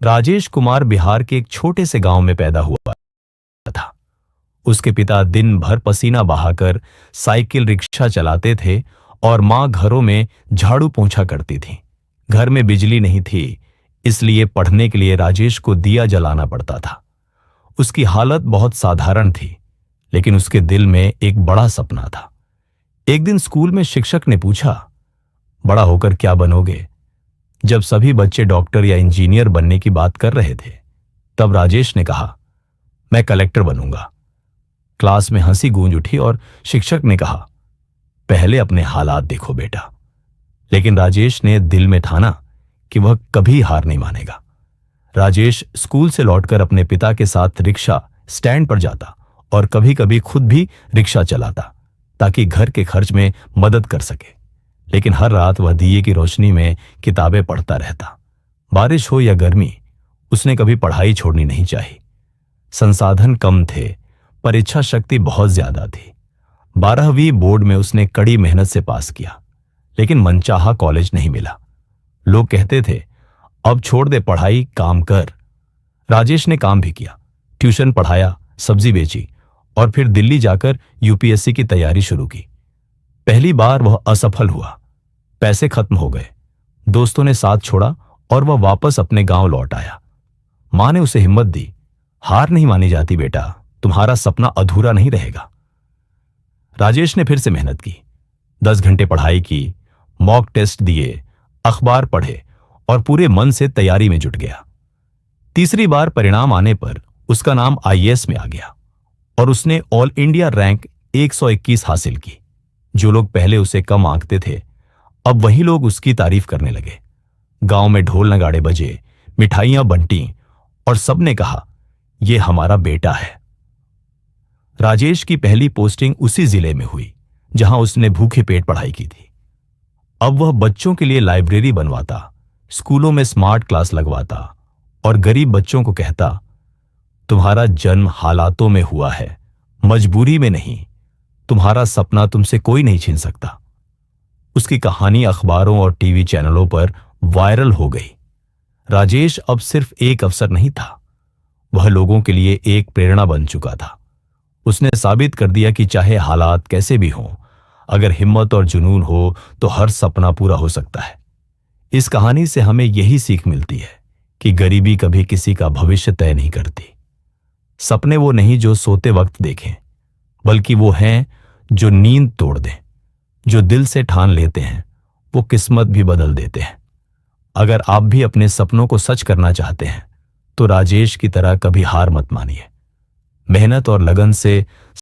राजेश कुमार बिहार के एक छोटे से गांव में पैदा हुआ था। उसके पिता दिन भर पसीना बहाकर साइकिल रिक्शा चलाते थे और मां घरों में झाड़ू पोंछा करती थी। घर में बिजली नहीं थी, इसलिए पढ़ने के लिए राजेश को दिया जलाना पड़ता था। उसकी हालत बहुत साधारण थी, लेकिन उसके दिल में एक बड़ा सपना था। एक दिन स्कूल में शिक्षक ने पूछा, बड़ा होकर क्या बनोगे? जब सभी बच्चे डॉक्टर या इंजीनियर बनने की बात कर रहे थे, तब राजेश ने कहा, मैं कलेक्टर बनूंगा। क्लास में हंसी गूंज उठी और शिक्षक ने कहा, पहले अपने हालात देखो बेटा। लेकिन राजेश ने दिल में ठाना कि वह कभी हार नहीं मानेगा। राजेश स्कूल से लौटकर अपने पिता के साथ रिक्शा स्टैंड पर जाता और कभी कभी खुद भी रिक्शा चलाता, ताकि घर के खर्च में मदद कर सके। लेकिन हर रात वह दिए की रोशनी में किताबें पढ़ता रहता। बारिश हो या गर्मी, उसने कभी पढ़ाई छोड़नी नहीं चाहिए। संसाधन कम थे, पर इच्छा शक्ति बहुत ज्यादा थी। 12वीं बोर्ड में उसने कड़ी मेहनत से पास किया, लेकिन मनचाहा कॉलेज नहीं मिला। लोग कहते थे, अब छोड़ दे पढ़ाई, काम कर। राजेश ने काम भी किया, ट्यूशन पढ़ाया, सब्जी बेची और फिर दिल्ली जाकर यूपीएससी की तैयारी शुरू की। पहली बार वह असफल हुआ, पैसे खत्म हो गए, दोस्तों ने साथ छोड़ा और वह वापस अपने गांव लौट आया। मां ने उसे हिम्मत दी, हार नहीं मानी जाती बेटा, तुम्हारा सपना अधूरा नहीं रहेगा। राजेश ने फिर से मेहनत की, 10 घंटे पढ़ाई की, मॉक टेस्ट दिए, अखबार पढ़े और पूरे मन से तैयारी में जुट गया। तीसरी बार परिणाम आने पर उसका नाम आईएएस में आ गया और उसने ऑल इंडिया रैंक 121 हासिल की। जो लोग पहले उसे कम आंकते थे, अब वही लोग उसकी तारीफ करने लगे। गांव में ढोल नगाड़े बजे, मिठाइयां बंटी और सबने कहा, यह हमारा बेटा है। राजेश की पहली पोस्टिंग उसी जिले में हुई जहां उसने भूखे पेट पढ़ाई की थी। अब वह बच्चों के लिए लाइब्रेरी बनवाता, स्कूलों में स्मार्ट क्लास लगवाता और गरीब बच्चों को कहता, तुम्हारा जन्म हालातों में हुआ है, मजबूरी में नहीं। तुम्हारा सपना तुमसे कोई नहीं छीन सकता। उसकी कहानी अखबारों और टीवी चैनलों पर वायरल हो गई। राजेश अब सिर्फ एक अफसर नहीं था, वह लोगों के लिए एक प्रेरणा बन चुका था। उसने साबित कर दिया कि चाहे हालात कैसे भी हों, अगर हिम्मत और जुनून हो तो हर सपना पूरा हो सकता है। इस कहानी से हमें यही सीख मिलती है कि गरीबी कभी किसी का भविष्य तय नहीं करती। सपने वो नहीं जो सोते वक्त देखें, बल्कि वो हैं जो नींद तोड़ दें। जो दिल से ठान लेते हैं, वो किस्मत भी बदल देते हैं। अगर आप भी अपने सपनों को सच करना चाहते हैं, तो राजेश की तरह कभी हार मत मानिए। मेहनत और लगन से